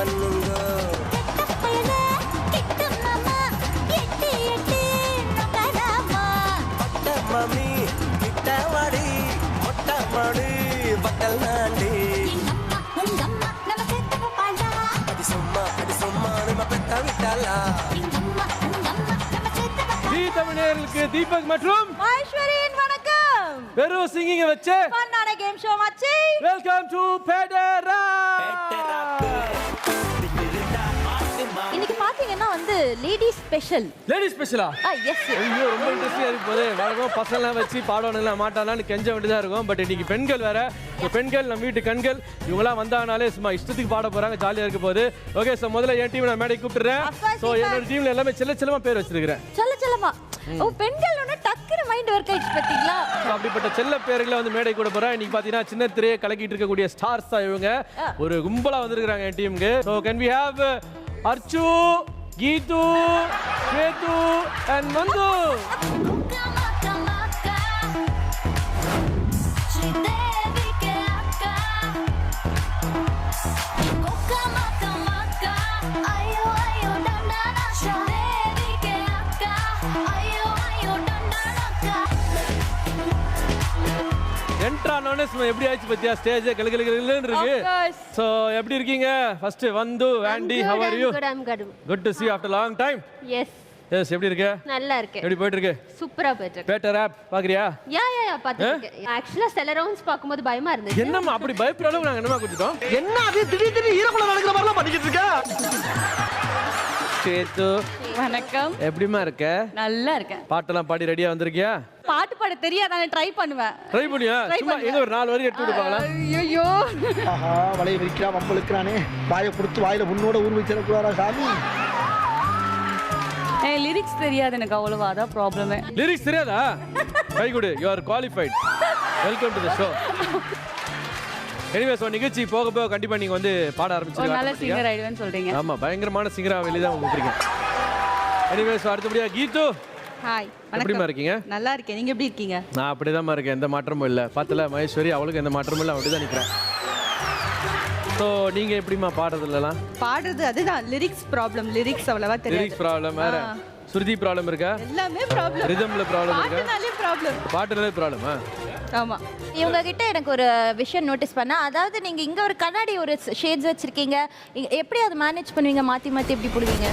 பண்ணுங்க. மம்மி கிட்ட வாடி மொட்டை மாடி பட்டல் நாண்டி அடி சும்மா நம்ம பெத்த விட்டாலா. தமிழர்களுக்கு தீபக் மற்றும் ஐஸ்வரியின் வணக்கம். வெறும் சிங்கிங்க வச்சு ஃபன்னான கேம் ஷோ மச்சி. வெல்கம் டு பெடரா. இன்னைக்கு பாத்தீங்கன்னா வந்து லேடி ஸ்பெஷல். லேடி ஸ்பெஷலா? எஸ். ஐயோ ரொம்ப இன்ட்ரெஸ்டிங்கா இருக்கு போதே. வழக்கம் பசங்களாம் வச்சு பாடணும்லாம் மாட்டானான்னு கெஞ்ச வேண்டியதா இருக்கும். பட் இன்னைக்கு பெண்கள் வேற. பெண்கள் நம்ம வீட்டு கண்கள் இவங்களாம் வந்தாங்கனாலே சும்மா இஷ்டத்துக்கு பாட போறாங்க. ஜாலியா இருக்க போகுது. ஓகே, ஸோ முதல்ல என் டீம் நான் மேடை கூப்பிட்டுறேன். ஸோ என்னோட டீம்ல எல்லாமே செல்லமா பேர் வச்சிருக்கிறேன். செல்லமா பெண்கள் ஒன்று டக்குனு மைண்ட் ஒர்க் ஆயிடுச்சு பார்த்தீங்களா? அப்படிப்பட்ட செல்ல பேர்களை வந்து மேடை கூட போறேன். இன்னைக்கு பாத்தீங்கன்னா சின்ன திரையை கலக்கிட்டு இருக்கக்கூடிய ஸ்டார்ஸ் தான் இவங்க. ஒரு கும்பலா வந்திருக்காங்க என் டீமுக்கு. So can we have Archu, Geethu, Swethu and Manthu. எப்படி ஆச்சு பத்தியா? ஸ்டேஜ் கலகலன்னு இருக்கு. சோ எப்படி இருக்கீங்க? ஃபர்ஸ்ட் வந்து aunty, how are you? Good to see you after long time. Yes. Yes, எப்படி இருக்கு? நல்லா இருக்கு. எப்படி போயிட்டு இருக்கு? சூப்பரா போயிட்டு இருக்கு. பேட்டர் ஆப் பாக்குறியா? யா பாத்துட்டேன். एक्चुअली செல ரவுண்ட்ஸ் பாக்கும்போது பயமா இருந்துச்சு. என்னம்மா அப்படி பயப்படுற அளவுக்கு நாங்க என்னமா கொடுத்துட்டோம்? என்ன அது திடீர்னு ஈரக்குள்ள நடக்கிற மாதிரிலாம் பண்ணிக்கிட்டு இருக்க? சேது வணக்கம். எப்படிமா இருக்க? நல்லா இருக்கேன். பாட்டெல்லாம் பாடி ரெடியா வந்திருக்கியா? பாட்டு பாட தெரியாது, நான் ட்ரை பண்ணுவேன். ட்ரை பண்ணியா? சும்மா எங்க ஒரு 4 வரி எடுத்து விடுவாங்களா? ஐயோ ஆஹா, வளைய விரிக்கிறா வம்பளுக்குறானே. வாயை கொடுத்து வாயில உன்னோட ஊர் வச்சிருக்காரா சாமி? லிரிக்ஸ் தெரியாது எனக்கு அவ்வளவா, அதான் ப்ராப்ளமே. லிரிக்ஸ் தெரியாதா? கை கொடு. You are qualified. Welcome to the show. Anyway, so நிகழ்ச்சி போக போக கண்டிப்பா நீங்க வந்து பாட ஆரம்பிச்சிருக்கீங்க. நல்ல சிங்கர் ஆயிடுவேன்னு சொல்றீங்க. ஆமா, பயங்கரமான சிங்கரா வெளிய தான் வந்துருக்கீங்க. எனிவே, ஸோ அடுத்தபடியா கீது. ஹாய், எப்படிமா இருக்கீங்க? நல்லா இருக்கேன். நீங்க எப்படி இருக்கீங்க? நான் அப்படிதான் இருக்கேன், எந்த மாற்றமும் இல்லை. பார்த்தல மகேஸ்வரி, அவளுக்கு எந்த மாற்றமும் இல்லை, அப்படிதான் நிற்கிறேன். ஸோ நீங்க எப்படிமா பாடுறதுலாம்? பாடுறது அதுதான் லிரிக்ஸ் ப்ராப்ளம். லிரிக்ஸ் அவ்வளவா தெரியாது. லிரிக்ஸ் ப்ராப்ளம் வேற. சுருதி ப்ராப்ளம் இருக்கா? எல்லாமே ப்ராப்ளம். ரிதம்ல ப்ராப்ளம் இருக்கா? பாட்டுனாலே ப்ராப்ளம். பாட்டுனாலே ப்ராப்ளமா? ஆமா. இவங்க கிட்ட எனக்கு ஒரு விஷயம் நோட்டீஸ் பண்ணா, அதாவது நீங்க இங்க ஒரு கண்ணாடி ஒரு ஷேட்ஸ் வச்சிருக்கீங்க. எப்படி அதை மேனேஜ் பண்ணுவீங்க? மாத்தி எப்படி போடுவீங்க?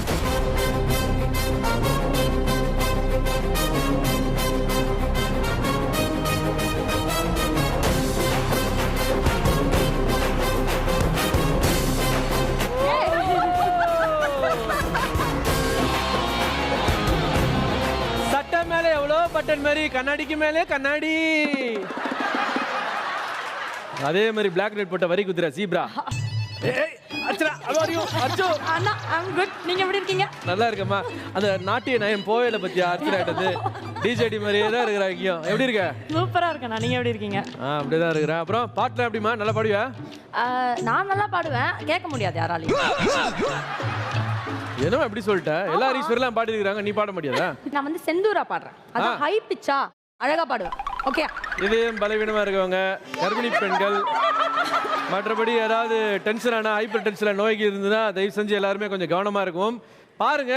மேலே எவ்வளோ பட்டன் மாதிரி, கண்ணாடிக்கு மேலே கண்ணாடி. அதே மாதிரி பிளாக் லைட் போட்ட வரி குத்துற சீப்ரா. நீங்க எப்படி இருக்கீங்க? நல்லா இருக்கம்மா. அந்த நாட்டிய நயம் போவேல பத்தியா? அர்ச்சனாட்டது டிஜேடி மாதிரியே தான் இருக்கிறாங்க. எப்படி இருக்க? சூப்பரா இருக்கேன். நீங்க எப்படி இருக்கீங்க? அப்படிதான் இருக்கிறேன். அப்புறம் பாட்டுல எப்படிமா? நல்லா பாடுவியா? நான் நல்லா பாடுவேன், கேட்க முடியாது யாராலையும். ஏதோ எப்படி சொல்லிட்ட? எல்லா ஈஸ்வரெல்லாம் பாடி இருக்காங்க, நீ பாட முடியாதா? நான் வந்து செந்தூரா பாடுறேன். அதான் ஹை பிச்சா அழகா பாடுவேன். ஓகே. இது பலவீனமா இருக்கவங்க, கர்ப்பிணி பெண்கள், மற்றபடி ஏதாவது டென்ஷனான ஹைப்பர் டென்ஷனான நோய்க்கு இருந்ததுன்னா தயவு செஞ்சு எல்லாருமே கொஞ்சம் கவனமா இருக்கும். பாருங்க,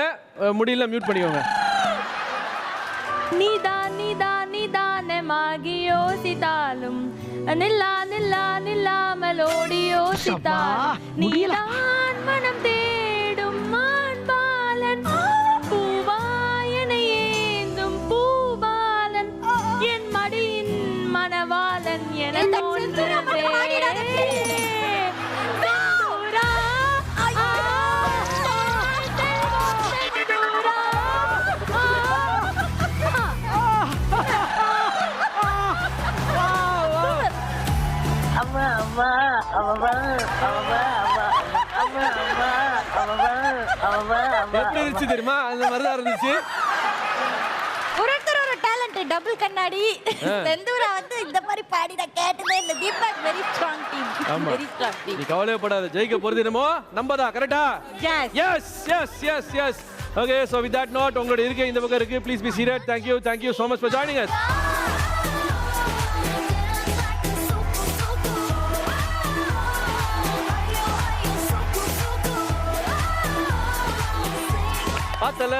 முடியல மியூட் பண்ணிக்கோங்க. நிதானமாகி யோசித்தாலும் நில்லாமலோடி யோசித்தால் நீதான் மனம் தேடும் மான்பாலன், பூவாயனை ஏந்தும் பூபாலன், என் மடியின் மணவாளன் என தோன்றுதே. எப்படி இருந்துச்சு தெரியுமா? அந்த மாதிரிதான் இருந்துச்சு. ஒருத்தர் ஒரு டேலண்ட். டபுள் கண்ணாடி செந்தூரா வந்து இந்த மாதிரி பாடி நான் கேட்டதே இல்லை. Deepak very strong team. Very strong team. நீ கவலைப்படாத, ஜெயிக்க போறது என்னமோ நம்பதா. கரெக்டா? Yes yes yes yes. Okay, so with that note, உங்களோட இருக்கை இந்த பக்கம் இருக்கு. Please be seated. Thank you so much for joining us. பார்த்தல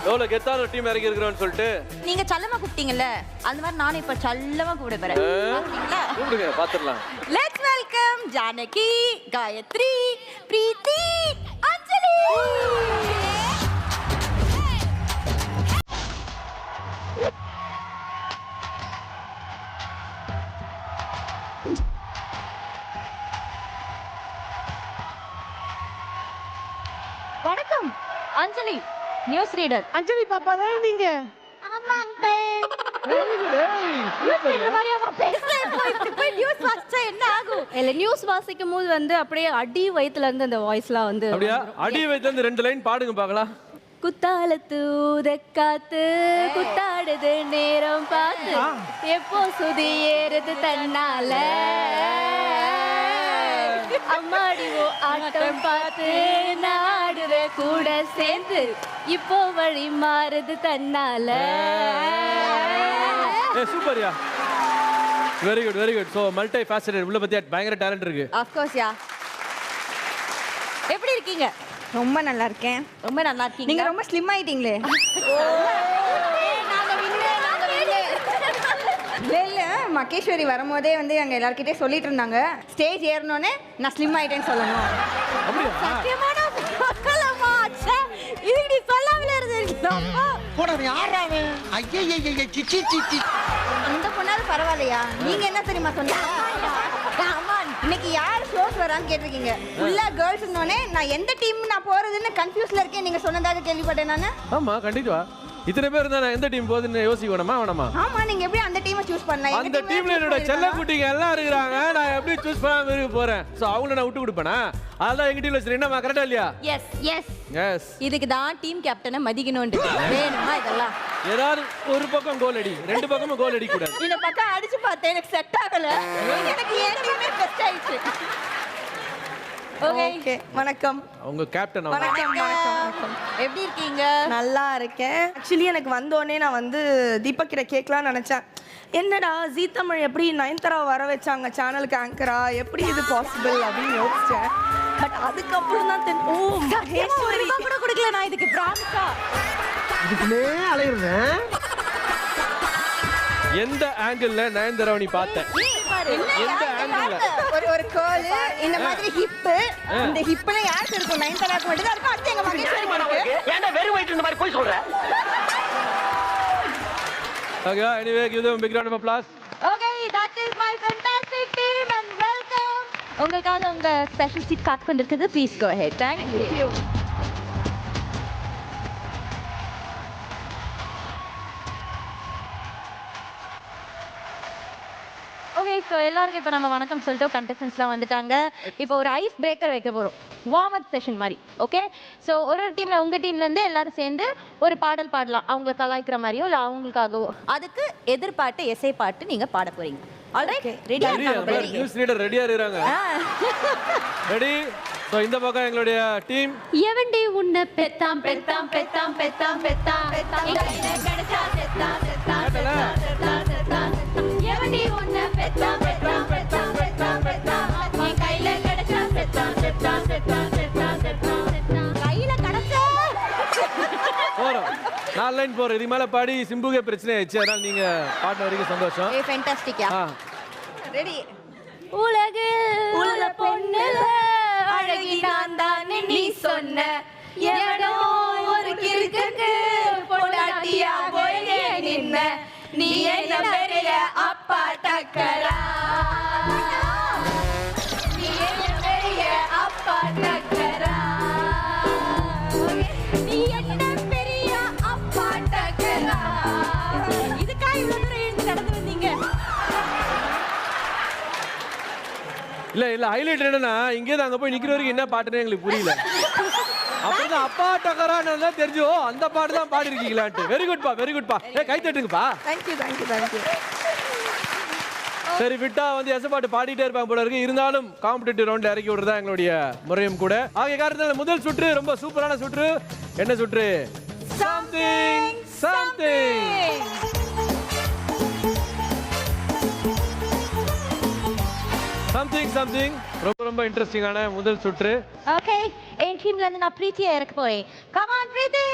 எவ்வளவு கெத்தான டீம் இறக்கி இருக்கிறோம்னு சொல்லிட்டு. நீங்க சல்லமா கூப்பிட்டீங்கல்ல அந்த மாதிரி நானும் இப்ப சல்லமா கூப்பிட போறேன். பாத்தீங்களா? கூப்பிடுங்க பாத்துடலாம். லெட்ஸ் வெல்கம் ஜானகி, காயத்ரி, பிரீத்தி, அஞ்சலி. வணக்கம் அஞ்சலி, நியூஸ் ரீடர். அஞ்சலி பாப்பா தான் நீங்க. நியூஸ் வாசிக்கும் போது வந்து அப்படியே அடி வயித்துல இருந்து அந்த வாய்ஸ்லாம் வந்து அப்படியா? அடி வயித்துல இருந்து 2 லைன் பாடுங்க பார்க்கலாம். குத்தாலத்து ஊதக்காத்து குத்தாடுது நேரம் பார்த்து எப்போ சுதி ஏறுது தன்னால அம்மாடிவோ ஆட்டம் பார்த்து நாடுற கூட சேர்ந்து இப்போ வழி மாறுது தன்னால. சூப்பர்யா, very good very good. So multi faceted, உள்ள பத்தி பயங்கர டேலண்ட் இருக்கு. Of course yeah. எப்படி இருக்கீங்க? ரொம்ப நல்லா இருக்கேன். ரொம்ப நல்லா இருக்கீங்க. நீங்க ரொம்ப ஸ்லிம் ஆயிட்டீங்களே. இல்ல மகேஸ்வரி வரும்போதே வந்து எங்க எல்லார்கிட்டே சொல்லிட்டு இருந்தாங்க, ஸ்டேஜ் ஏறனோடனே நான் ஸ்லிம் ஆயிட்டேன்னு சொல்லணும். சத்தியமான மக்களம்மா, ச்சே, இது நீ சொல்லாமலே இருந்திருக்கலாமா? போடா யாராவே? ஐயே சிச்சி சிச்சி. அந்த பொண்ணாலும் பரவாயில்லையா? நீங்க என்ன தெரியுமா சொன்னீங்க? ஆமா, இன்னைக்கு யார் ஷோஸ் வரான்னு கேட்டிருக்கீங்க. ஃபுல்லா கேர்ள்ஸ் இருந்தோடனே நான் எந்த டீம் நான் போறதுன்னு கன்ஃபியூஸ்ல இருக்கேன். நீங்க சொன்னதாக கேள்விப்பட்டேன் நானு. ஆமா கண்டிப்பா. இத்தனை பேர் இருந்தா நான் எந்த டீம் போகுதுன்னு யோசிக்க வேணாமா வேணாமா? ஆமா, நீங்க எப்படி அந்த டீமை சூஸ் பண்ணலாம்? அந்த டீம்ல என்னோட செல்ல குட்டிங்க எல்லாம் இருக்காங்க. நான் எப்படி சூஸ் பண்ணாம இருக்க போறேன்? சோ அவங்கள நான் விட்டு கொடுப்பேனா? அதான் எங்க டீம்ல சரி என்னமா கரெக்டா இல்லையா? Yes yes yes. இதுக்கு தான் டீம் கேப்டனை மதிக்கணும். வேணுமா இதெல்லாம்? ஏதாவது ஒரு பக்கம் கோல் அடி, 2 பக்கமும் கோல் அடி கூடாது. இந்த பக்கம் அடிச்சு பார்த்தேன், எனக்கு செட் ஆகல. எனக்கு ஏற்கனவே பெஸ்ட் ஆயிடுச்சு. ஓகே, வணக்கம். உங்க கேப்டன் வணக்கம் வணக்கம். எப்படி இருக்கீங்க? நல்லா இருக்கேன். ஆக்சுவலி எனக்கு வந்தோடனே நான் வந்து தீபக் கிட்ட கேட்கலாம் நினைச்சேன். என்னடா ஜீ தமிழ் எப்படி நயன்தாரா வர வச்சாங்க சேனலுக்கு ஆங்கரா, எப்படி இது பாசிபிள் அப்படின்னு யோசிச்சேன். பட் அதுக்கப்புறம் தான் ஓ மகேஸ்வரி கூட கொடுக்கல நான் இதுக்கு பிராமிஸா. இதுக்குமே அலையுறேன். எந்த ஆங்கிள் நயன்தாராவை நீ பார்த்த? எந்த ஆங்கிள்? ஒரு கோல் இந்த மாதிரி ஹிப், இந்த ஹிப்ல யாருக்கு இருக்கும்? நயன்தாராக்கு மட்டும் தான் இருக்கும். அடுத்து எங்க மகேஸ்வரிக்கு இருக்கு. ஏன்டா வெறும் வயிற்று இந்த மாதிரி போய் சொல்ற? Okay, anyway, give them a big round of applause. Okay, that is my fantastic team and welcome. உங்களுக்காக உங்க ஸ்பெஷல் சீட் காட் பண்ணிருக்குது. Please go ahead. Thank you. Okay, so எல்லாருக்கும் இப்போ நம்ம வணக்கம் சொல்லிட்டு கண்டஸ்டன்ஸ்லாம் வந்துட்டாங்க. இப்போ ஒரு ஐஸ் பிரேக்கர் வைக்க போகிறோம், வார்ம் அப் செஷன் மாதிரி. ஓகே, ஸோ ஒரு டீமில் உங்கள் டீம்லேருந்து எல்லாரும் சேர்ந்து ஒரு பாடல் பாடலாம், அவங்களை கலாய்க்கிற மாதிரியோ இல்லை அவங்களுக்காகவோ. அதுக்கு எதிர்பாட்டு எஸ்ஐ பாட்டு நீங்கள் பாட போகிறீங்க. ஆல்ரைட், ரெடியா இருக்காங்க? நியூஸ் ரீடர் ரெடியா இருக்காங்க. ரெடி. சோ இந்த பக்கம் எங்களுடைய டீம். எவண்டி உன்னை பெத்தாம் பெத்தாம் பெத்தாம் பெத்தாம் பெத்தாம் பெத்தாம் கிடைச்சா செத்தாம் செத்தாம் செத்தாம் செத்தாம் செத்தாம் எவண்டி உன்னை பெத்தாம் பெத்தாம் பெத்தாம் பெத்தாம் பெத்தாம் நீ கையில கிடைச்சா செத்தாம் செத்தாம் செத்தாம் செத்தாம் செத்தாம் செத்தாம் கையில கிடைச்சா போறோம். 4 லைன் போறோம். இது மேல பாடி சிம்புகே பிரச்சனை ஆயிடுச்சு. அதனால நீங்க பாடின வரைக்கும் சந்தோஷம். ஏ ஃபேண்டாஸ்டிக். யா ரெடி. உலகில் உள்ள பொண்ணுல அழகி நான் தானே நீ சொன்ன எவனோ ஒரு கிறுக்குக்கு பொண்டாட்டியா போய் நின்ன நீ என்ன பெரிய அப்பா டக்கரா நீ என்ன பெரிய அப்பா டக்கரா நீ என்ன பெரிய அப்பா டக்கரா இதுக்காக இவ்வளவு தூரம் எழுந்து நடந்து வந்தீங்க? இல்ல ஹைலைட் என்னன்னா இங்கே அங்க போய் நிக்கிற வரைக்கும் என்ன பாட்டுன்னு எங்களுக்கு புரியல. அப்படிதான் அப்பா டக்கரான்னு தெரிஞ்சோ அந்த பாட்டு தான் பாடி இருக்கீங்களான்ட்டு. வெரி குட்பா, வெரி குட்பா. கை தட்டுங்கப்பா. Thank you thank you thank you. சரி, விட்டா வந்து எச பாட்டு பாடிட்டே இருப்பாங்க போல இருக்கு. இருந்தாலும் காம்படிட்டிவ் ரவுண்ட்ல இறக்கி விடுறதா எங்களுடைய முறையும் கூட. ஆகிய காரணத்தால முதல் சுற்று ரொம்ப சூப்பரான சுற்று. என்ன சுற்று? Something something. சம்திங் சம்திங் ரொம்ப ரொம்ப இன்ட்ரெஸ்டிங்கான முதல் சுற்று. ஓகே, என் டீம்ல இருந்து நான் பிரீத்தியை இறக்க போறேன். Come on Preethi.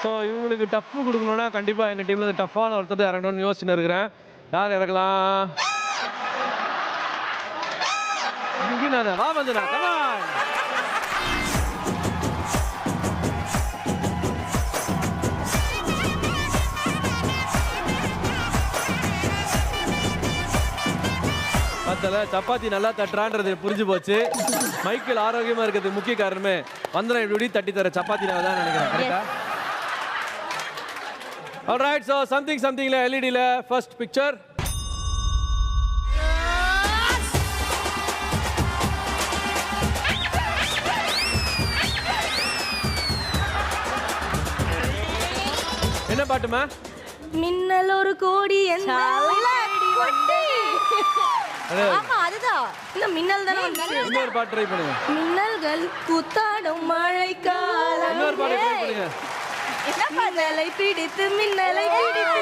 ஸோ இவங்களுக்கு டஃப் கொடுக்கணும்னா கண்டிப்பாக எங்கள் டீமில் டஃப்பான ஒருத்தர் இறங்கணும்னு யோசிச்சுன்னு இருக்கிறேன். யார் இறக்கலாம்? வா வந்தனா, கமான். பத்தல சப்பாத்தி நல்லா தட்டுறான்றது புரிஞ்சு போச்சு. மைக்கேல் ஆரோக்கியமா இருக்கிறதுக்கு முக்கிய காரணமே வந்தனா இப்படி தட்டி தர சப்பாத்தினால தான் நினைக்கிறேன். கரெக்டா? Alright, so something la LED la first picture. என்ன பாட்டுமா? மின்னல் ஒரு கோடி ஆமா அதுதான். இல்ல மின்னல் தானே வந்துச்சு. இன்னொரு பாட்டு ட்ரை பண்ணுங்க. மின்னல்கள் கூத்தாடும் மழைக்காலம். இன்னொரு பாட்டு ட்ரை பண்ணுங்க. மின்னலை பிடித்து மின்னலை பிடித்து.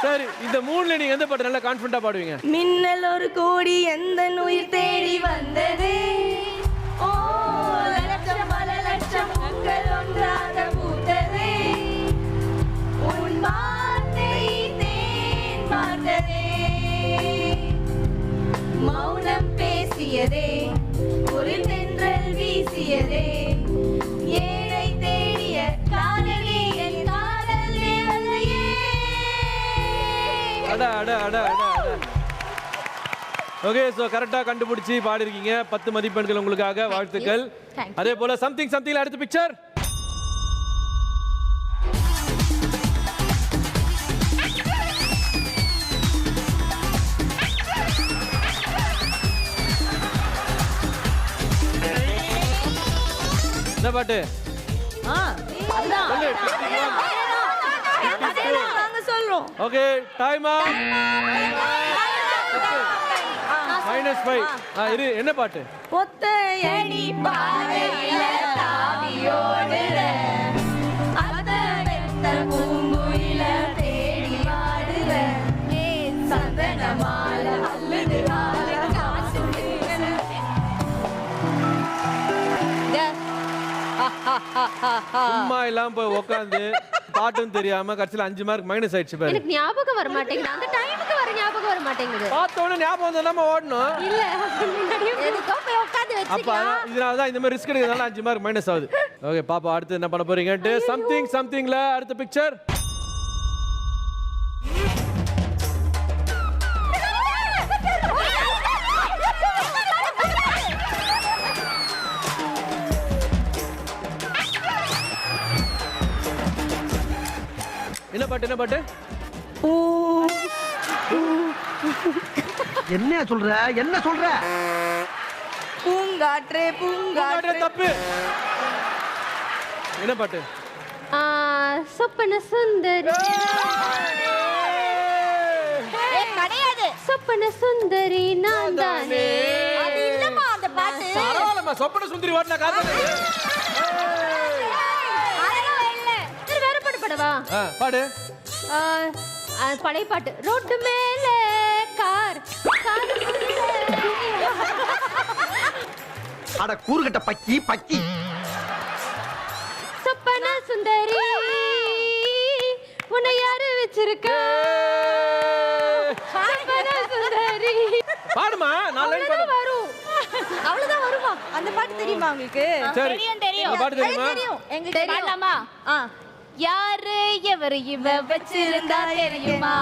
சரி, இந்த மூணுல நீங்க எந்த பாட்டு நல்லா கான்ஃபிடண்டா பாடுவீங்க? மின்னல் ஒரு கோடி எந்த உயிர் தேடி வந்தது. ஓ லட்சம் பல லட்சம் பூக்கள் ஒன்றாக பூத்தது. உன் வார்த்தை தேன் பார்த்ததே. மௌனம் பேசியதே. ஒரு தென்றல் வீசியதே. ஏழை தேடிய காதலி என் காதல் தேவதையே. அட அட அட அட அட. ஓகே, சோ கரெக்ட்டா கண்டுபிடிச்சி பாடி இருக்கீங்க. 10 மதிப்பெண்கள் உங்களுக்காக. வாழ்த்துக்கள். அதே போல சம்திங் அடுத்த பிக்சர். என்ன பாட்டு? நாங்க சொல்றோம். ஓகே, டைம் அப். -5. இரு, என்ன பாட்டு? ஒத்தையடி பாதையில தாவியோடுற அத்தனை பூங்குயில தேடி வாடுற சந்தனமால அல்லது சும்மா எல்லாம் போய் உட்காந்து பாட்டும் தெரியாம கடைசியில் 5 மார்க் மைனஸ் ஆயிடுச்சு பாரு. எனக்கு ஞாபகம் வர மாட்டேங்குது. அந்த டைமுக்கு வர ஞாபகம் வர மாட்டேங்குது. பார்த்தோன்னே ஞாபகம் வந்து நம்ம ஓடணும். இல்ல எதுக்கோ போய் உட்கார்ந்து அப்ப வச்சிக்கலாம். இதனால தான் இந்த மாதிரி ரிஸ்க் எடுக்கிறதுனால 5 மார்க் மைனஸ் ஆகுது. ஓகே பாப்பா, அடுத்து என்ன பண்ண போறீங்கன்ட்டு சம்திங்ல அடுத்த பிக்சர். என்ன பாட்டு? என்ன சொல்ற? பூங்காற்றே பூங்காற்றே. தப்பு. என்ன பாட்டு? சொப்பன சுந்தரி. கிடையாது. சொப்பன சுந்தரி நான் தானே. அது இல்லம்மா அந்த பாட்டு. பரவாயில்லம்மா, சொப்பன சுந்தரி வாட்னா காதலே. அதெல்லாம் இல்ல. சரி, வேற பாட்டு பாடவா? பாடு. பழைய பாட்டு. ரோட்டு மேல கார் அட கூறுகட்ட பக்கி. சொப்பன சுந்தரி உன்னை யாரு வச்சிருக்கா? சொப்பன சுந்தரி. பாடுமா, நான் லைன் பாடு. வரும். அவ்வளவுதான் வருமா? அந்த பாட்டு தெரியுமா உங்களுக்கு? சரி, தெரியும். அந்த பாட்டு தெரியுமா? தெரியும். எங்களுக்கு பாடலாமா? யாரு எவரு இவ வச்சிருந்தா தெரியுமா?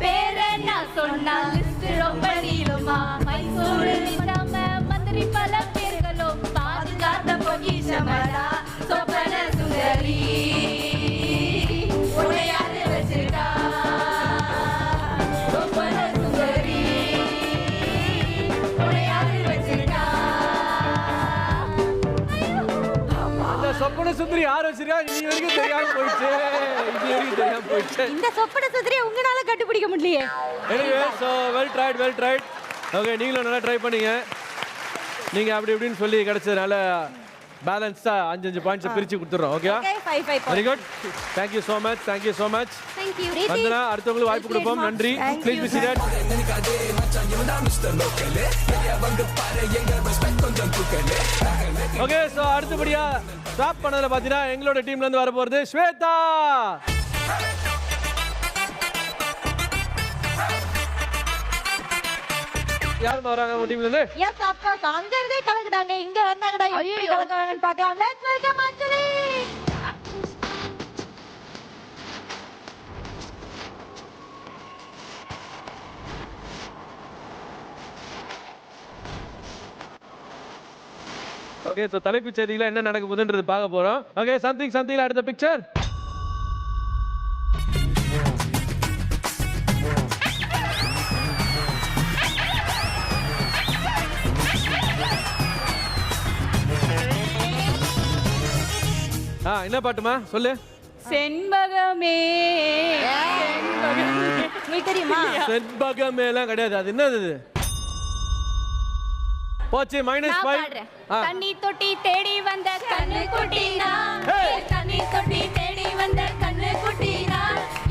பேர நான் சொன்னா லிஸ்ட் ரொம்ப நீளுமா? மைசூரு நிசாம மந்திரி பல பேர்களும் பாதுகாத்த பொக்கிஷமடா சொப்பன சுந்தரி. உன்னை யாரு வச்சிருக்கா? சொப்பன சுந்தரி. உன்னை யாரு வச்சிருக்கா? அந்த சொப்பன சுந்தரி யார் வச்சிருக்கா? இது வரைக்கும் தெரியாம போயிடுச்சு. இந்த சொப்பன சுந்தரியை உங்களால கண்டுபிடிக்க முடியலையே. Anyway, so well tried. Okay, நீங்களும் நல்லா ட்ரை பண்ணீங்க. நீங்க அப்படி இப்படின்னு சொல்லி கிடைச்சதுனால பேலன்ஸா 5 பாயிண்ட்ஸ் பிரிச்சு கொடுத்துறோம். Okay okay 5 very good. Thank you so much. Thank you so much. Thank you. வந்தனா அடுத்தவங்களுக்கு வாய்ப்பு கொடுப்போம். நன்றி. Please be seated. Okay so அடுத்தபடியா ஸ்டாப் பண்ணதுல பாத்தீங்கன்னா எங்களோட டீம்ல இருந்து வர போறது ஸ்வேதா. யார் வராங்க உங்க டீம்ல இருந்து? எஸ் அப்கோர்ஸ் அங்க இருந்தே கலக்குறாங்க இங்க வந்தாங்கடா எப்படி கலக்குறாங்கன்னு பார்க்கலாம். Let's welcome Anjali. Okay so தலைப்புச் செய்திகள என்ன நடக்க போகுதுன்றது பார்க்க போறோம். ஓகே சம்திங்ல அடுத்த பிக்சர். என்ன பாட்டுமா சொல்லு. செண்பகமே உங்களுக்கு தெரியுமா? செண்பகமே எல்லாம் கிடையாது. அது என்னது? போச்சு -5. தண்ணி தொட்டி தேடி வந்த கண்ணு குட்டினா தண்ணி தொட்டி தேடி வந்த கண்ணு குட்டினா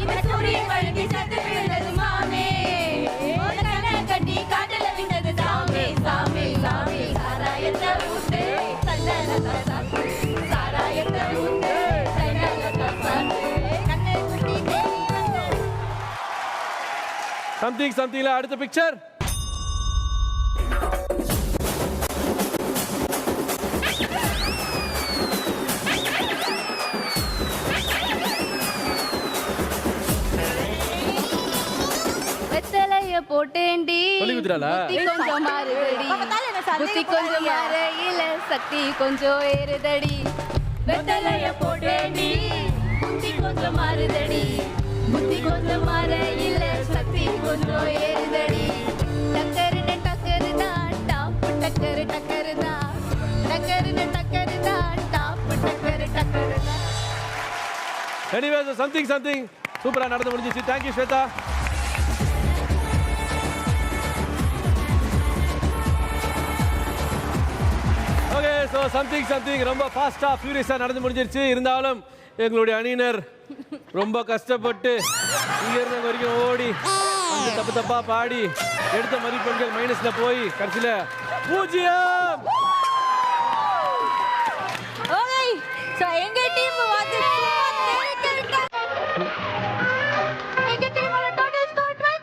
இந்த சூரியன் வழுக்கி சத்து விழுந்தது மாமே கண்ணை கட்டி காட்டல விழுந்தது சாமி சாமி சாமி சாராயத்தை ஊத்து சண்டலத்தை சாத்து சாராயத்தை ஊத்து சண்டலத்தை சாத்து கண்ணு குட்டி தேடி வந்த சம்திங்ல அடுத்த பிக்சர். போட்டேண்டி சொல்லி குடுறாளா? கொஞ்சம் மாறுதடி புத்தி கொஞ்சம் மாறையில சக்தி கொஞ்சம் ஏறுதடி வெத்தலைய போட்டேண்டி புத்தி கொஞ்சம் மாறுதடி புத்தி கொஞ்சம் மாறையில சக்தி கொஞ்சம் ஏறுதடி டக்கருன்னு டக்கரு தான் டாப்பு டக்கரு டக்கரு தான் டக்கருன்னு டக்கரு தான் டாப்பு டக்கரு டக்கரு தான். எனிவே சம்திங் சூப்பரா நடந்து முடிஞ்சிச்சு. Thank you Swetha. Okay so something ரொம்ப ஃபாஸ்டா ஃபியூரியஸா நடந்து முடிஞ்சிருச்சு. இருந்தாலும் எங்களுடைய அணியினர் ரொம்ப கஷ்டப்பட்டு இங்க இருந்து வரைக்கும் ஓடி அந்த தப்பா பாடி எடுத்த மதிப்பெண்கள் மைனஸ்ல போய் கடைசியில 0. ஓகே சோ எங்க டீம் வந்து எங்க டீமோட total score 25.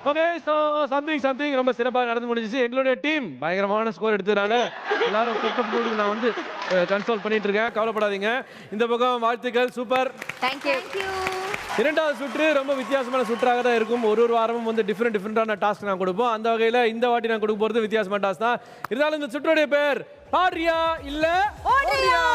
Okay so something ரொம்ப சிறப்பாக நடந்து முடிஞ்சிச்சு. எங்களுடைய டீம் பயங்கரமான ஸ்கோர் எடுத்துறாங்க. எல்லாரும் குக்கப் போர்டுக்கு நான் வந்து கன்சோல் பண்ணிட்டு இருக்கேன். கவலைப்படாதீங்க. இந்த பக்கம் வாழ்த்துக்கள். சூப்பர். Thank you. இரண்டாவது சுற்று ரொம்ப வித்தியாசமான சுற்றாக தான் இருக்கும். ஒரு வாரமும் வந்து டிஃப்ரெண்டான டாஸ்க் நான் கொடுப்போம். அந்த வகையில் இந்த வாட்டி நான் கொடுக்க போகிறது வித்தியாசமான டாஸ்க் தான். இருந்தாலும் இந்த சுற்றுடைய பேர் பாரியா இல்ல ஓடியா.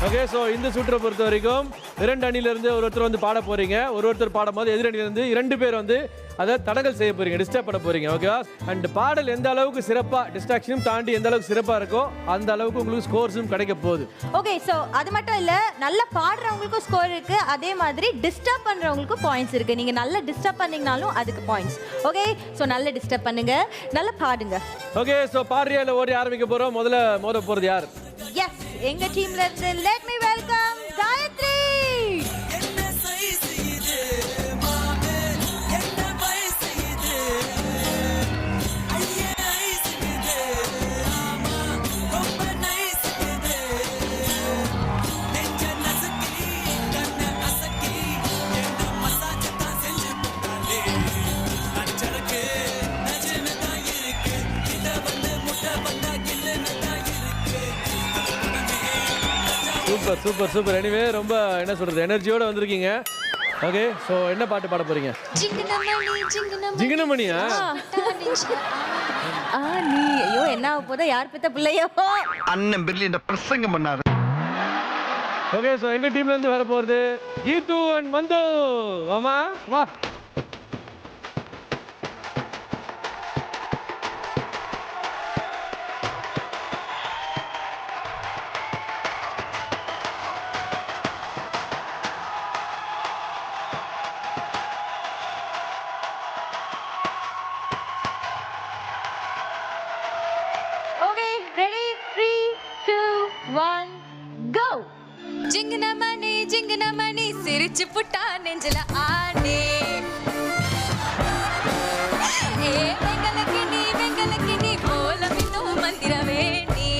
ஓகே சோ இந்த சுற்றை பொறுத்த வரைக்கும் 2 அணில இருந்து ஒருத்தர் வந்து பாட போறீங்க. ஒருத்தர் பாடும்போது எதிர் அணில இருந்து 2 பேர் வந்து அதை தடங்கல் செய்ய போறீங்க, டிஸ்டர்ப் பண்ண போறீங்க. ஓகேவா? அண்ட் பாடல் எந்த அளவுக்கு சிறப்பா டிஸ்ட்ராக்ஷனும் தாண்டி எந்த அளவுக்கு சிறப்பா இருக்கோ அந்த அளவுக்கு உங்களுக்கு ஸ்கோர்ஸும் கிடைக்க போகுது. ஓகே சோ அது மட்டும் இல்ல, நல்லா பாடுறவங்களுக்கும் ஸ்கோர் இருக்கு, அதே மாதிரி டிஸ்டர்ப் பண்றவங்களுக்கும் பாயிண்ட்ஸ் இருக்கு. நீங்க நல்லா டிஸ்டர்ப் பண்ணீங்கனாலும் அதுக்கு பாயிண்ட்ஸ். ஓகே சோ நல்லா டிஸ்டர்ப் பண்ணுங்க, நல்லா பாடுங்க. ஓகே சோ பாரியால ஓடி ஆரம்பிக்க போறோம். முதல்ல மோத போறது யார்? எஸ் எங்க டீம்ல இருந்து let me welcome Gayathri. Super super. Anyway ரொம்ப என்ன சொல்றது எனர்ஜியோட வந்திருக்கீங்க. ஓகே சோ என்ன பாட்டு பாட போறீங்க? ஜிங்கனமணியா? நீ ஐயோ என்ன ஆக போதோ, யார் பெத்த பிள்ளையோ. அண்ணன் பிர்லி இந்த பிரசங்கம் பண்ணாரு. ஓகே ஸோ எங்கள் டீம்லேருந்து வர போகிறது கீது அண்ட் மந்து. ஆமா வா. ஓகே ரெடி 3 2 1 கோ. ஜிங்கன மணி சிரிச்சு புட்டா நெஞ்சில ஆனே. ஏ வெங்கலக்கு நீ போல மின்னும் மந்திர வேண்டி.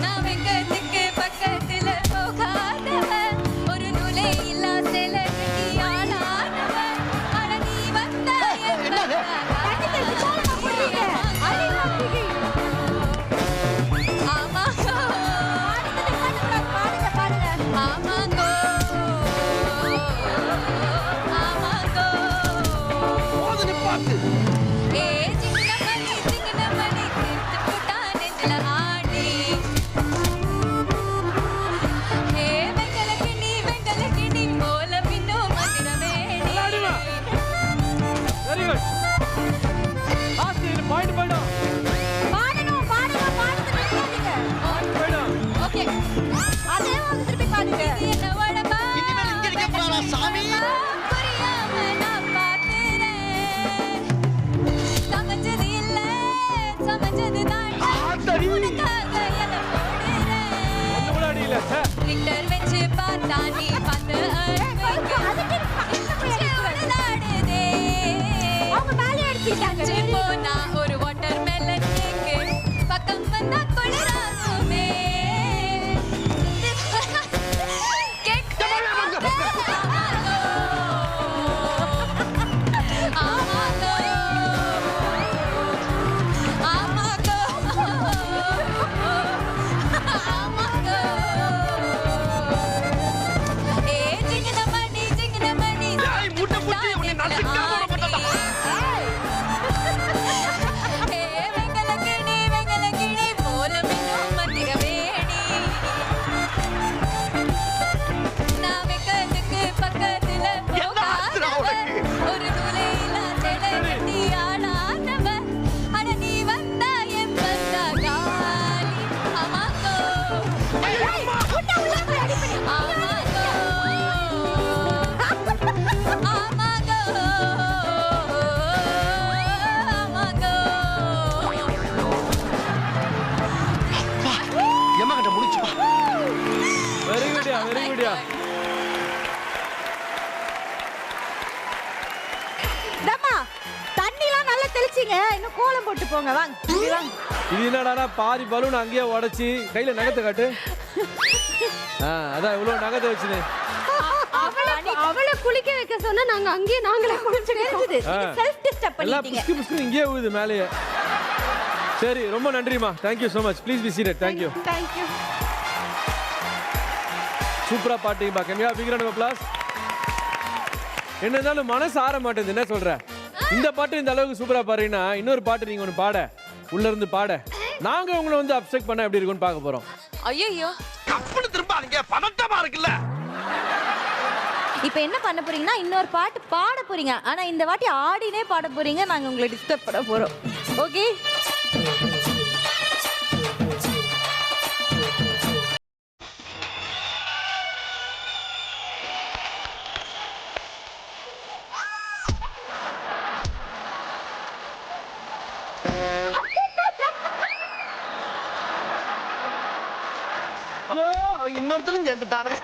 நான் வெங்கத்துக்கு பக்கத்துல போகாதவ, ஒரு நூலே இல்லா செல கட்டி ஆளானவ. அட நீ வந்த ஒரு வாட்டர் மெலன் கேக்கு பக்கம் வந்தா கொள்ளராகுமே. தண்ணிலாம் நல்லா தெளிச்சிங்க, இன்னும் கோலம் போட்டு போங்க. வாங்க வாங்க. இது என்னடா பாதி பலூன் அங்கேயே உடைச்சி கையில நகத்தை காட்டு. அதான் இவ்வளவு நகத்தை வச்சுது. அவளை குளிக்க வைக்க சொன்னா நாங்க அங்கேயே நாங்களே குளிச்சிட்டு செல்ஃப் டிஸ்டர்ப் எல்லாம் பண்ணிட்டீங்க. புஸ்கு புஸ்கு இங்கேயே விழுது மேலேயே. சரி ரொம்ப நன்றிமா. Thank you so much. Please be seated. Thank you. Thank you. சூப்பரா பாட்டீங்கப்பா. கம்மியா பிகிரான கிளாஸ். என்ன இருந்தாலும் மனசு ஆற மாட்டேங்குது. என்ன சொல்ற? இந்த பாட்டு இந்த அளவுக்கு சூப்பரா பாடுறீங்கன்னா இன்னொரு பாட்டு நீங்க ஒன்று பாட உள்ள இருந்து பாட நாங்க உங்களை வந்து அப்செக்ட் பண்ண எப்படி இருக்கும்னு பார்க்க போறோம். ஐயோ கப்புனு திரும்பாதீங்க, பதட்டமா இருக்குல்ல. இப்போ என்ன பண்ண போறீங்கன்னா இன்னொரு பாட்டு பாட போறீங்க. ஆனா இந்த வாட்டி ஆடினே பாட போறீங்க. நாங்க உங்களை டிஸ்டர்ப் பண்ண போறோம். ஓகே? இன்னொருத்தரும் சேர்ந்துட்டாரு.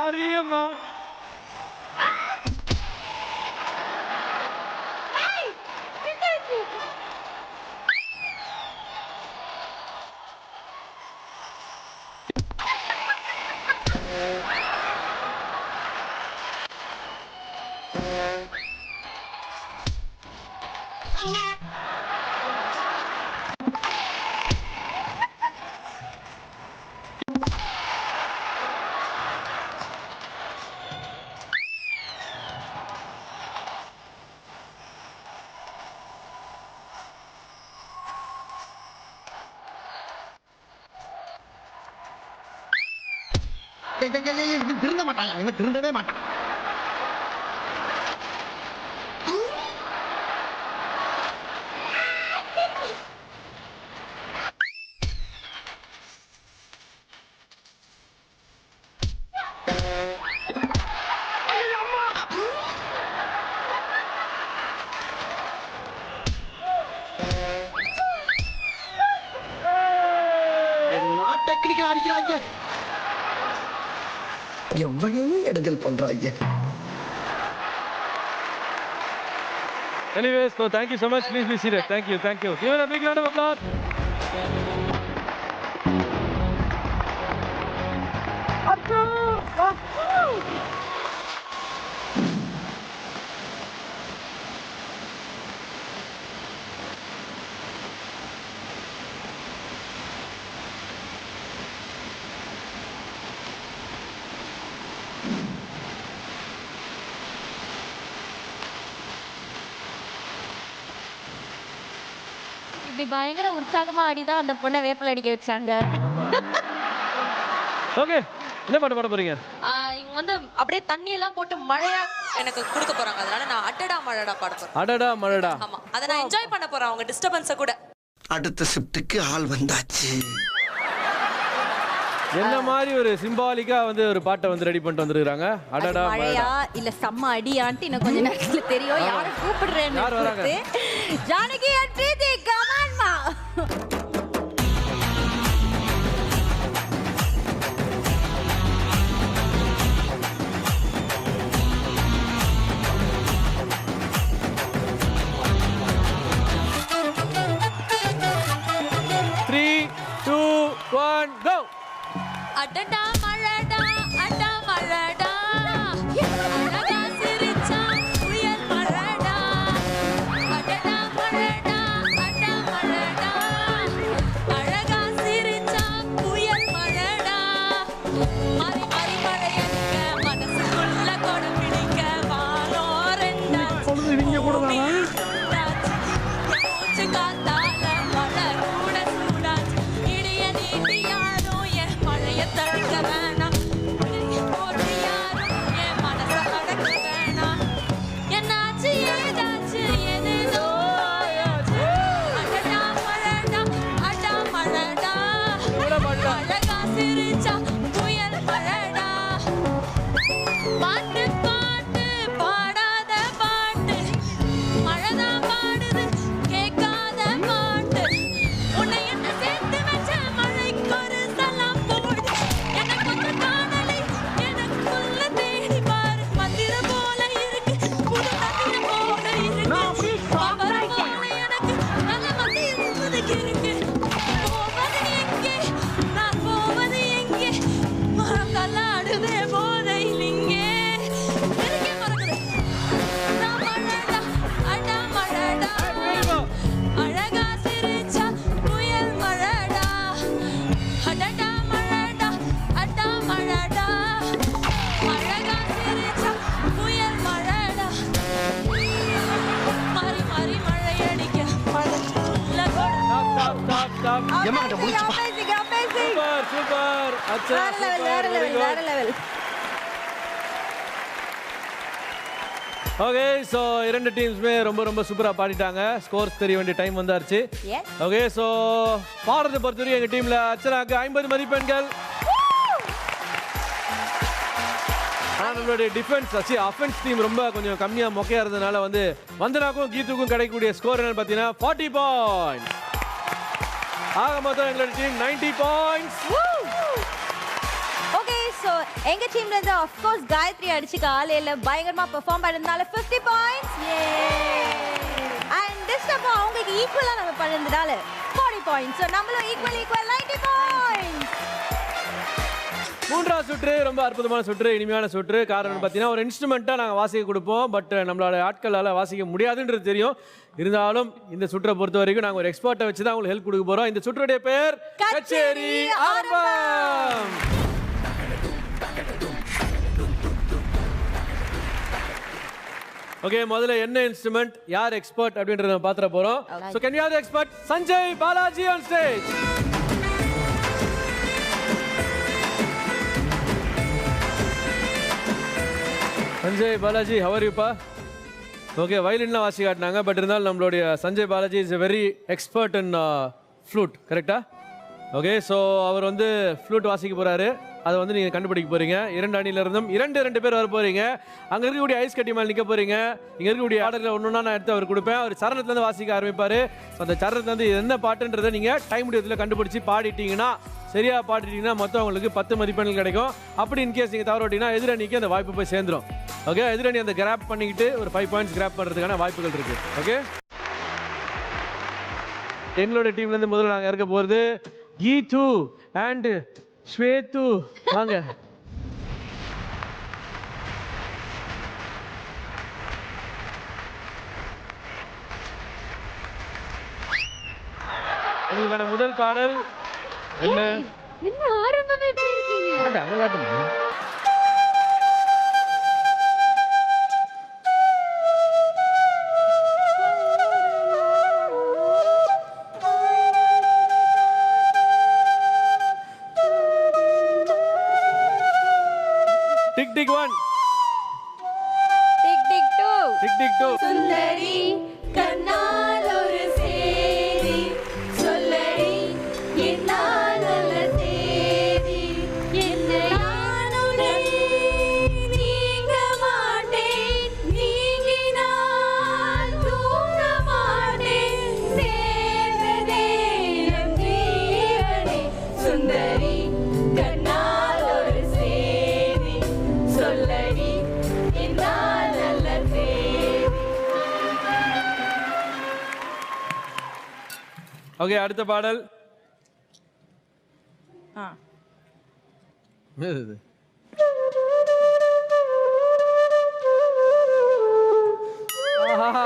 அறியம்மா இவன் திருந்த மாட்டாங்க, இவன் திருந்தவே மாட்டான். டெக்னிக்கா அடிக்கிறாங்க, எவ்வளவு இடங்கள் பண்றாங்க. Anyways, so thank you so much. Please be seated. Thank you. Give it a big round of applause. இப்படி பயங்கர உற்சாகமா ஆடிதான் அந்த பொண்ணை வேப்பில அடிக்க வச்சாங்க. ஓகே, என்ன பாட்டு பாட போறீங்க? இவங்க வந்து அப்படியே தண்ணி எல்லாம் போட்டு மழையா எனக்கு கொடுக்க போறாங்க. அதனால நான் அடடா மழடா பாட போறேன். அடடா மழடா. ஆமா, அதை நான் என்ஜாய் பண்ண போறேன் அவங்க டிஸ்டர்பன்ஸை கூட. அடுத்த ஷிஃப்ட்டுக்கு ஆள் வந்தாச்சு. என்ன மாதிரி ஒரு சிம்பாலிக்கா வந்து ஒரு பாட்டை வந்து ரெடி பண்ணிட்டு வந்திருக்காங்க. அடடா மழையா மழடா. இல்ல செம்ம அடியான்ட்டு இன்னும் கொஞ்ச நேரத்துல தெரியும். யாரை கூப்பிடுறேன்னு யார் வராங்க? Janaki and Preethi, come on மா. Go. அடடா மழடா அடா மழடா அழகா சிரிச்சா புயல் மழடா. அடடா மழடா அடா மழடா அழகா சிரிச்சா புயல் மழடா. மாறி மாறி மழையடிக்க மனசுக்குள்ள கொடை பிடிக்க வானம் ரெண்டாச்சு. மூச்சு காத்தால மழை கூட சூடாச்சு. இடிய நீட்டி யாரும் என் மழைய தடுக்க வேணாம். போட்டு யாரும் என் மனச அடக்க வேணாம். என்னாச்சு ஏதாச்சு எதுதோ ஆயாச்சு. அடடா மழடா அடா மழடா அழகா சிரிச்சா புயல் மழடா. பாட்டு பாட்டு பாடாத பாட்டு மழைதான் பாடுது கேட்காத பாட்டு. உன்னை என்ன சேர்த்து வச்ச மழைக்கு ஒரு சலாம் போடு. எனக்கு கொஞ்சம் காணலை எனக்குள்ள தேடி பாரு. மந்திர போல இருக்கு புது தந்திர போல இருக்கு. பாபர் போல எனக்கு நல்ல மந்திரம் புதுக்கு இருக்கு. போவது எங்கே நான் போவது எங்கே மரம் தள்ளாடுதே போதையில் இங்கே இருக்கே மறக்குது. நான் மழடா அடா மழடா அழகா சிரிச்சா புயல் மழடா. அடடா மழடா அடா மழடா அழகா சிரிச்சா புயல் மழடா. மாறி மாறி மழையடிக்க மனசுக்குள்ள கொடை. Stop. ஏம்மா, கிட்ட முடிச்சுப்பா. Super. அச்சா வேற லெவல். ஓகே, ஸோ இரண்டு டீம்ஸுமே ரொம்ப சூப்பராக பாடிட்டாங்க. ஸ்கோர்ஸ் தெரிய வேண்டிய டைம் வந்தாச்சு. Yes. ஓகே, ஸோ பாடுறதை பொறுத்தவரைக்கும் எங்கள் டீமில் அர்ச்சனாக்கு 50 மதிப்பெண்கள். ஆனால் நம்மளுடைய டிஃபென்ஸ் அஃபென்ஸ் டீம் ரொம்ப கொஞ்சம் கம்மியாக மொக்கையாக இருந்ததுனால வந்து வந்தனாக்கும் கீத்துக்கும் கிடைக்கக்கூடிய ஸ்கோர் என்னன்னு பார்த்தீங்கன்னா 40 பாயிண்ட்ஸ். ஆக மொத்தம் எங்களோட டீம் 90 பாயிண்ட்ஸ். ஓகே, சோ எங்க டீம்ல இருந்து of course காயத்ரி அடிச்சு காலையில பயங்கரமா பெர்ஃபார்ம் பண்ணதுனால 50 பாயிண்ட்ஸ். அண்ட் திஸ் டைம் அவங்களுக்கு ஈக்குவலா நம்ம பண்ணதுனால 40 பாயிண்ட்ஸ். சோ நம்மளும் ஈக்குவல் 90 பாயிண்ட்ஸ். மூன்றாவது சுற்று ரொம்ப அற்புதமான சுற்று, இனிமையான சுற்று. காரணம் பார்த்தீங்கன்னா ஒரு இன்ஸ்ட்ருமெண்ட்டாக நாங்கள் வாசிக்க கொடுப்போம். பட் நம்மளோட ஆட்களால் வாசிக்க முடியாதுன்றது தெரியும். இருந்தாலும் இந்த சுற்றை பொறுத்த வரைக்கும் நாங்கள் ஒரு எக்ஸ்பர்ட்டை வச்சு தான் உங்களுக்கு ஹெல்ப் கொடுக்க போகிறோம். இந்த சுற்றுடைய பேர் கச்சேரி ஆரம்பம். ஓகே, முதல்ல என்ன இன்ஸ்ட்ருமெண்ட், யார் எக்ஸ்பர்ட் அப்படின்றத நம்ம பார்த்துட போகிறோம். So can you have the expert Sanjay Balaji on stage. Sanjay Balaji how are யூப்பா? ஓகே, வயலின்லாம் வாசி காட்டினாங்க. பட் இருந்தாலும் நம்மளுடைய Sanjay Balaji is a very expert in flute, கரெக்டா? ஓகே, ஸோ அவர் வந்து ஃப்ளூட் வாசிக்க போகிறாரு. அதை வந்து நீங்கள் கண்டுபிடிக்க போகிறீங்க. 2 அணியிலிருந்தும் 2 பேர் வர போகிறீங்க. அங்கே இருக்கக்கூடிய ஐஸ் கட்டி மேலே நிற்க போகிறீங்க. இங்கே இருக்கக்கூடிய ஆர்டரில் ஒன்றுனா நான் எடுத்து அவர் கொடுப்பேன். அவர் சரணத்துலேருந்து வாசிக்க ஆரம்பிப்பார். ஸோ அந்த சரணத்துலேருந்து என்ன பாட்டுன்றதை நீங்கள் டைம் முடியத்தில் கண்டுபிடிச்சி பாடிட்டீங்கன்னா, சரியாக பாடிட்டீங்கன்னா மொத்தம் உங்களுக்கு 10 மதிப்பெண்கள் கிடைக்கும். அப்படி இன்கேஸ் நீங்கள் தவற விட்டீங்கன்னா எதிரணிக்கு அந்த வாய்ப்பு போய் சேர்ந்துடும். ஓகே, எதிரணி அந்த கிராப் பண்ணிக்கிட்டு ஒரு 5 பாயிண்ட்ஸ் கிராப் பண்ணுறதுக்கான வாய்ப்புகள் இருக்குது. ஓகே, எங்களோட டீம்லேருந்து முதல்ல நாங்கள் இருக்க போகிறது கீது அண்ட் ஸ்வேது. வாங்க. உங்களுக்கான முதல் பாடல் என்ன? என்ன ஆரம்பமே இப்படி இருக்கீங்க? Tick tick 1, tick tick 2, tick tick 2. சுந்தரி கண்ணால் ஒரு சேதி சொல்லடி என்னால் நல்ல சேதி என்னை நானுடை நீங்க மாட்டேன் நீங்கினால் தூங்க மாட்டேன் சேர்ந்ததே என் ஜீவனே சுந்தரி கண்ணால் ஒரு சேதி சொல்லடி என்னால் நல்ல சேதி. ஓகே, அடுத்த பாடல். என்னது இது? ஆஹா.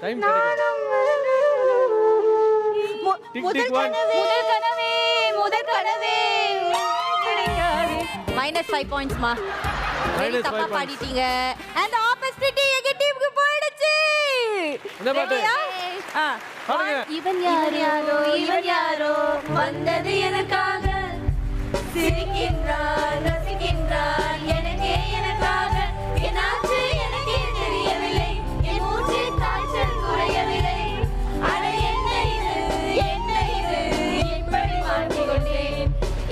டைம் கிடைக்கும். Tick tick 1. முதல் கனவே கிடைக்காது. -5 points மா. Minus தப்பா 5 points. பாடிட்டீங்க. And the opportunity எங்க டீமுக்கு போயிடுச்சு. என்ன பாட்டு? ரெடியா? பாடுங்க. இவன் யாரோ இவன் யாரோ வந்தது எனக்காக சிரிக்கின்றான் ரசிக்கின்றான் எனக்கே எனக்காக என்னாச்சு எனக்கே தெரியவில்லை என் மூச்சு காய்ச்சல் குறையவில்லை அட என்ன இது இப்படி மாற்றிக்கொண்டேன்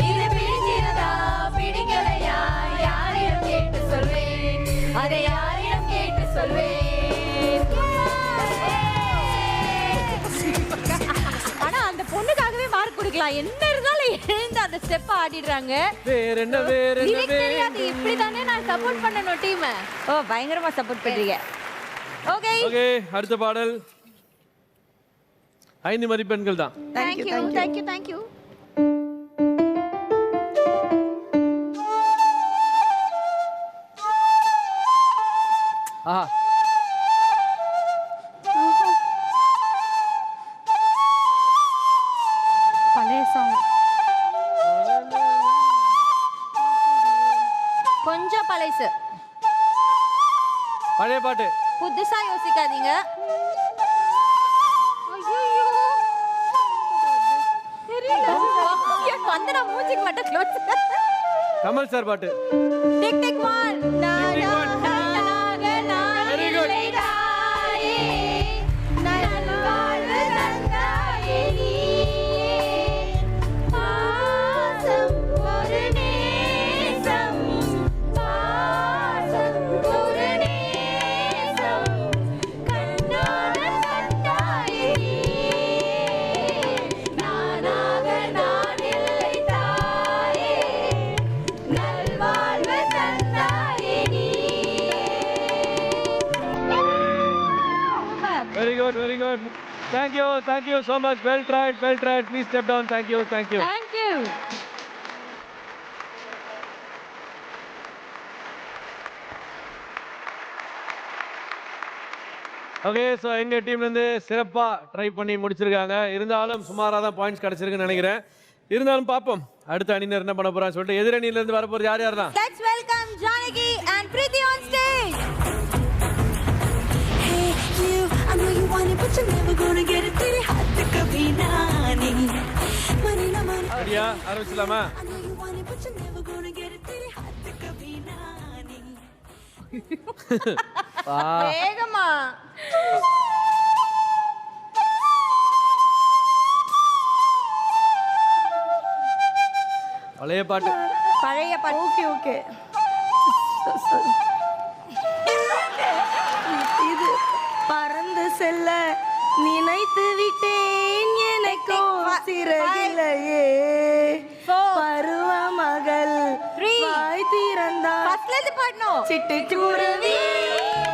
இது பிடிக்கிறதா பிடிக்கலையா யாரிடம் கேட்டு சொல்வேன் அதை யாரிடம் கேட்டு சொல்வேன். ஆனா அந்த பொண்ணுக்காகவே மார்க் கொடுக்கலாம். என்ன இருந்தாலும் எழுந்து அந்த ஸ்டெப் ஆடிடுறாங்க. வேற என்ன வேற என்ன Lyrics தெரியாது. இப்படி தானே நான் சப்போர்ட் பண்ணணும் டீம். ஓ பயங்கரமா சப்போர்ட் பண்றீங்க. ஓகே. ஓகே, அடுத்த பாடல் 5 மதிப்பெண்கள் தான். Thank you. ஆஹா. பழைய சாங். கொஞ்சம் பழைசு. பழைய பாட்டு. புதுசா யோசிக்காதீங்க. வந்தனா மூஞ்சிக்கு மட்டும் க்ளோஸ். கமல் சார் பாட்டு. Tick tick 1. Tick tick 1. Very good. Very good. Thank you so much. Well tried. Please step down. Thank you. Thank you. Okay, so எங்க டீம்ல இருந்து சிறப்பா ட்ரை பண்ணி முடிச்சிருக்காங்க. இருந்தாலும் சுமாராக தான் பாயிண்ட்ஸ் கிடைச்சிருக்குன்னு நினைக்கிறேன். இருந்தாலும் பார்ப்போம் அடுத்த அணியினர் என்ன பண்ண போறான்னு சொல்லிட்டு. எதிரணியில இருந்து வர போறது யார் தான்? Let's welcome Janaki and Preeti on stage. Hey you, I know you want it, but you're never gonna get it. तेरे हाथ कभी ना आने. मरे ना मरे. சரியா? ஆரம்பிச்சலாமா? வேகமா பழைய பாட்டு. பழைய பாட்டு. Okay okay. இது பறந்து செல்ல நினைத்து விட்டேன் எனக்கோ சிறகிலையே பருவ மகள் வாய் திறந்தார். ஃபர்ஸ்ட்ல இருந்து பாடணும். சிட்டுக்குருவி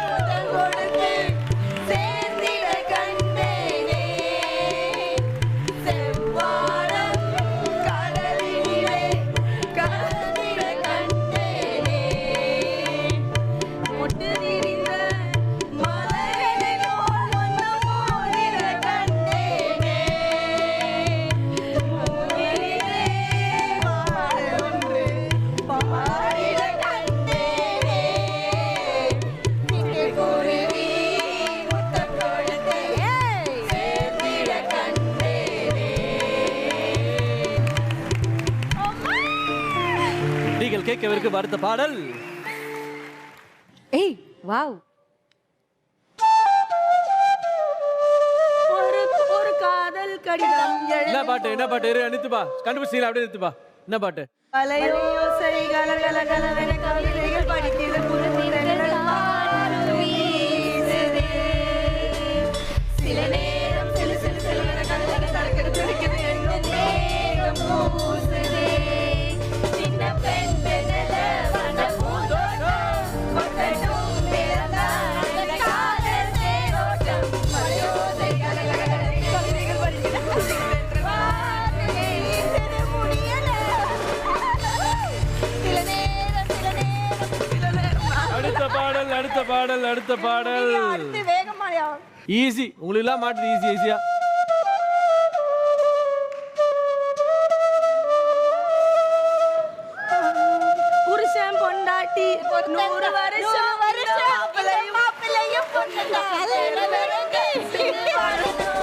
முதல் கொடுத்து சேர்ந்திட கண்டேனே செவ்வானம் கடலினிலே கலந்திட கண்டேனே முட்டு திரிந்த மலர்களை போல் வண்ணம் போதிட கண்டேனே மூங்கிலே பாடொன்று பாடிட கண்டேனே சிட்டுக்குருவி முத்தம் கொடுத்து சேர்ந்திட கண்டேனே. நீங்கள் கேட்கவிருக்கும் அடுத்த பாடல் ஏய் வாவ். ஒரு காதல் கடிதம் என்ன பாட்டு? என்ன பாட்டு? இரு, நிறுத்துப்பா. கண்டுபிடிச்சீங்களா? அப்படியே நிறுத்துப்பா. என்ன பாட்டு? அலையோசை கலகலகலவென கவிதைகள் படித்திட புதுப்புதல்கள் மாறும் வீசுதே. சில நேரம் சிலு சிலு சிலுவென கண்கள் தடுக்கிறது துடிக்குது எங்கும் மேகம் பூசுதே. சின்ன பெண் பெண்ணல வண்ண பூந்தோட்டம் கொட்டட்டும் நேரம்தான் அந்த காதல் தேரோட்டம். அலையோசை கலகலகலவென கவிதைகள் படித்திட புதுப்புதல்கள் மாறும் வீசுதே. முடியல சில நேரம் அடுத்த பாடல், அடுத்த பாடல், அடுத்த பாடல். அடுத்து வேகமாயா. ஈஸி. உங்களுக்கு எல்லாம் மாட்டுது ஈஸி ஈஸியா. புருஷன் பொண்டாட்டி 100 வருஷம் மாப்பிள்ளையும் பொண்ணுதான். அலையில விரங்க சிறு வாழணும்.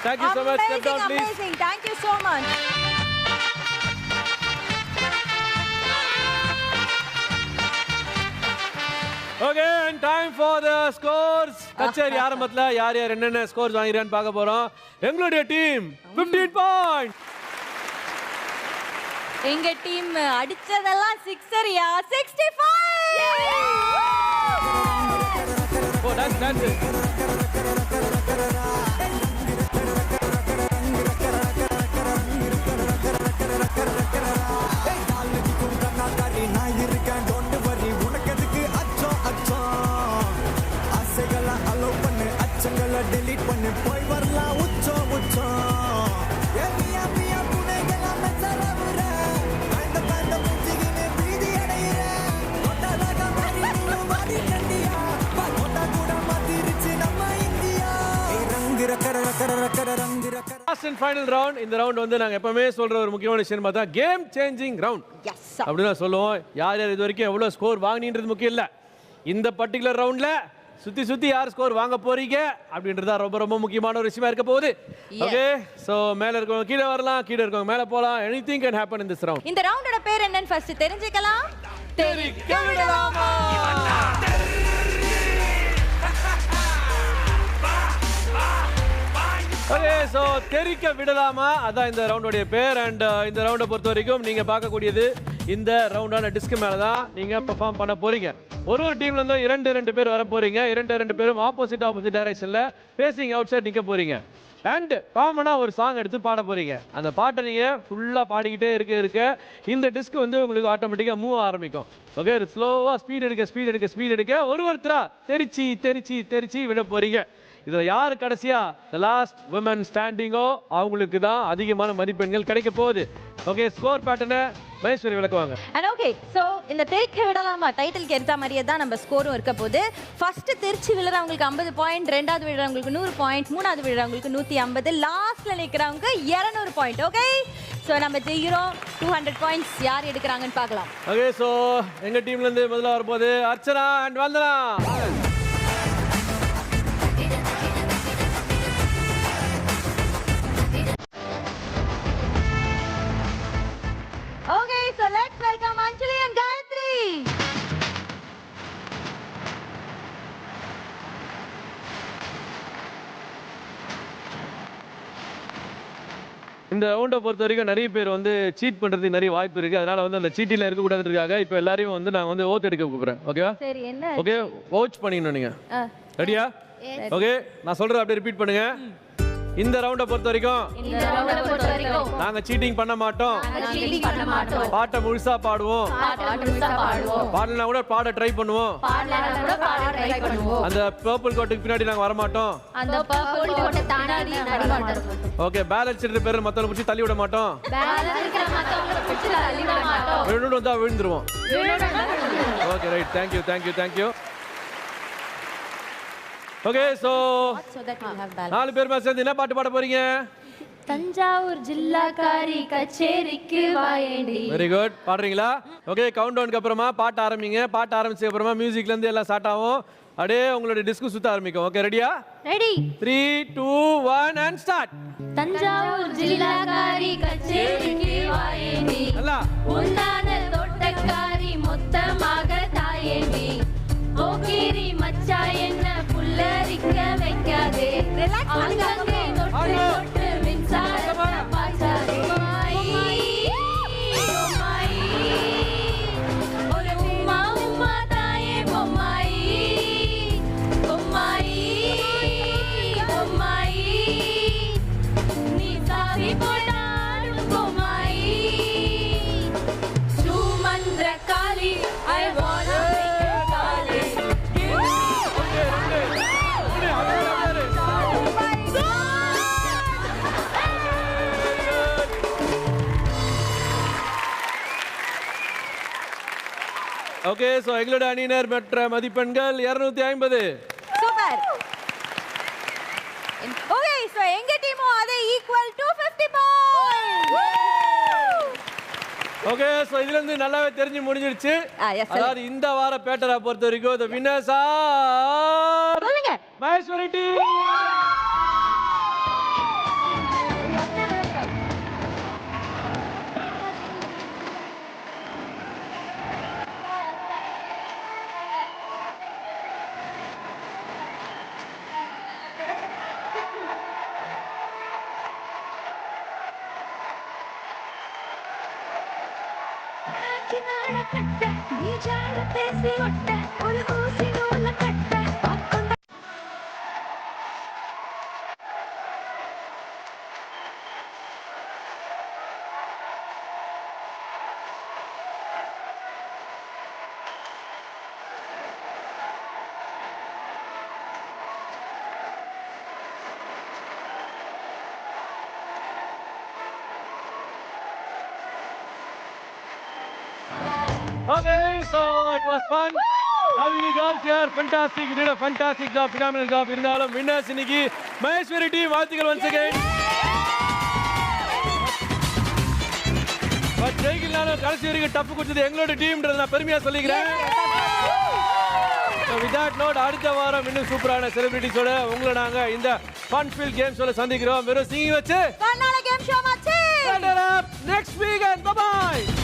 Thank you so much. Step down, please. Amazing. Thank you so much. Okay, and time for the scores. கச்சேரி ஆரம்பத்துல யார் யார் என்னென்ன ஸ்கோர்ஸ் வாங்கிறான்னு பார்க்க போறோம். எங்களுடைய டீம் 15 பாயிண்ட். எங்க டீம் அடிச்சதெல்லாம் சிக்ஸரியா 65. ஓ டான்ஸ் டான்ஸ். நான் இருக்கேன் டோன்ட் வரி உனக்கு அச்சம் அச்சம் ஆசைகளை அலோ பண்ணு அச்சங்களை டெலீட் பண்ணு போய் வரலாம் உச்சம் உச்சம் ஏமியா மியா புனைகளாம் மெச்சரவுற அந்த பந்த முஞ்சிகினே பீதி அடையிற கொட்டதாக மாறி நீயும் வாடி கண்டியா கொட்டா கூட மாத்திருச்சு நம்ம இந்தியா ரங்கு ரக்கர ரக்கர ரக்கர ரங்கு ரக்கர. Last and final round. இந்த ரவுண்ட் வந்து நாங்க எப்பவுமே சொல்ற ஒரு முக்கியமான விஷயம் பார்த்தா கேம் சேஞ்சிங் ரவுண்ட். எஸ் அப்படிதான் சொல்லுவோம். யார் யார் இது வரைக்கும் எவ்வளவு ஸ்கோர் வாங்கினது முக்கியம் இல்ல. இந்த பர்டிகுலர் ரவுண்ட்ல சுத்தி சுத்தி யார் ஸ்கோர் வாங்க போறீங்க அப்படின்றதா ரொம்ப ரொம்ப முக்கியமான ஒரு விஷயமா இருக்க போகுது. ஓகே, சோ மேல இருக்கவங்க கீழே வரலாம், கீழே இருக்கவங்க மேல போலாம். Anything can happen in this round. இந்த ரவுண்டோட பேர் என்னன்னு ஃபர்ஸ்ட் தெரிஞ்சுக்கலாம். தெரிக்க விடலாமா? ஓகே, சோ தெரிக்க விடலாமா அதான் இந்த ரவுண்டோடைய பேர். அண்ட் இந்த ரவுண்டை பொறுத்த வரைக்கும் நீங்க பார்க்கக்கூடியது இந்த ரவுண்டான டிஸ்க் மேல தான் நீங்க பெர்ஃபார்ம் பண்ண போறீங்க. ஒரு டீம்ல இருந்தும் இரண்டு பேர் வர போறீங்க. ரெண்டு பேரும் ஆப்போசிட் டைரக்ஷன்ல ஃபேசிங் அவுட் சைட் நிக்க போறீங்க. அண்ட் காமனா ஒரு சாங் எடுத்து பாட போறீங்க. அந்த பாட்டை நீங்க ஃபுல்லா பாடிக்கிட்டே இருக்க இந்த டிஸ்க் வந்து உங்களுக்கு ஆட்டோமேட்டிக்கா மூவ் ஆரம்பிக்கும். ஓகே, ஸ்லோவா ஸ்பீட் எடுக்க ஒருத்தரா தெரிச்சு விட போறீங்க. இதுல யாரு கடைசியா the last women ஸ்டாண்டிங்கோ அவங்களுக்கு தான் அதிகமான மதிப்பெண்கள் கிடைக்க போகுது. ஓகே, ஸ்கோர் பேட்டர்னை மகேஸ்வரி விளக்குவாங்க. அண்ட் ஓகே, ஸோ இந்த தெரிக்க விடலாமா டைட்டிலுக்கு ஏற்ற மாதிரியே தான் நம்ம ஸ்கோரும் இருக்க போது. ஃபர்ஸ்ட் திருச்சி விழுறவங்களுக்கு 50 பாயிண்ட், ரெண்டாவது விழுறவங்களுக்கு 100 பாயிண்ட், மூணாவது விழுறவங்களுக்கு 150, லாஸ்ட்ல நிற்கிறவங்க 200 பாயிண்ட். ஓகே, ஸோ நம்ம ஜெயிக்கிறோம். 200 பாயிண்ட்ஸ் யார் எடுக்கிறாங்கன்னு பார்க்கலாம். ஓகே, ஸோ எங்க டீம்ல இருந்து முதல்ல வரப்போகுது Archana and Vandana. Okay, so let's welcome Anjali and Gayatri. இந்த ரவுண்டை பொறுத்த வரைக்கும் நிறைய பேர் வந்து சீட் பண்றதுக்கு நிறைய வாய்ப்பு இருக்கு. அதனால வந்து அந்த சீட்டில இருக்க கூடாதுக்காக இப்போ எல்லாரையும் வந்து நான் வந்து ஓட் எடுக்க கூப்பிடுறேன். ஓகேவா? சரி, என்ன? ஓகே, வாட்ச் பண்ணிக்கணும் நீங்க. ரெடியா? ஓகே, நான் சொல்றேன் அப்படியே ரிப்பீட் பண்ணுங்க. இந்த ரவுண்டை பொறுத்த வரைக்கும் நாங்க சீட்டிங் பண்ண மாட்டோம். பாட்டை முழுசா பாடுவோம். பாடலனா கூட பாட ட்ரை பண்ணுவோம். அந்த பர்பிள் கோட்டுக்கு பின்னாடி நாங்க வர மாட்டோம். ஓகே, பேலன்ஸ் இருக்கிற பேர் மத்தவங்க பிடிச்சி தள்ளி விட மாட்டோம். விழுந்து வந்தா விழுந்துருவோம். Okay, right, thank you. Okay, so 4 பேர் சேர்ந்து என்ன பாட்டு பாட போறீங்க? தஞ்சாவூர் ஜில்லாக்காரி கச்சேரிக்கு வாயேண்டி. வெரி குட், பாடுறீங்களா? ஓகே, கவுண்ட் டவுனுக்கு அப்புறமா பாட்டு ஆரம்பிங்க. பாட்டு ஆரம்பிச்சதுக்கு அப்புறமா மியூசிக்ல இருந்து எல்லாம் ஸ்டார்ட் ஆகும். அப்படியே உங்களோட டிஸ்க் சுத்த ஆரம்பிக்கும். ஓகே, ரெடியா? ரெடி. 3 2 1 and start. தஞ்சாவூர் ஜில்லாக்காரி கச்சேரிக்கு வாயேண்டி. நல்லா. உன்னான தோட்டக்காரி மொத்தமாக தாயேண்டி. ஓகேரி மச்சா என்ன புல்லரிக்க வைக்காதே. அங்கங்கே தொட்டு மின்சாரத்தை பாய்ச்சாதே. ஒரு உம்மா தாயே பொம்மாயி. நீ சாவி போட்டாடும் பொம்மாயி. சுமந்திர காளி I wanna ஓகே, சோ எங்களோட அணியினர் பெற்ற மதிப்பெண்கள் 250. சூப்பர். ஓகே, சோ எங்க டீமும் அதே ஈக்குவல் 250 பாயிண்ட்ஸ். ஓகே, சோ இதுல இருந்து நல்லாவே தெரிஞ்சு முடிஞ்சிருச்சு. அதாவது இந்த வார பேட்டரை பொறுத்த வரைக்கும் the winners are சொல்லுங்க. Maheswari team. Okay, so it was fun. Having you guys here, fantastic. You did a fantastic job, phenomenal job. இருந்தாலும் winners இன்னைக்கு மகேஸ்வரி டீம். வாழ்த்துக்கள் once again. பட் ஜெயிக்கலான கடைசி வரைக்கும் டப்பு கொடுத்தது எங்களோட டீம்ன்றது நான் பெருமையா சொல்லிக்கிறேன். With that note, அடுத்த வாரம் இன்னும் சூப்பரான செலிபிரிட்டிஸோட உங்களை நாங்க இந்த fun filled game ஷோல சந்திக்கிறோம். வெறும் சிங்கிங் வச்சு ஃபன்னான கேம் ஷோ மச்சி. next week and bye bye.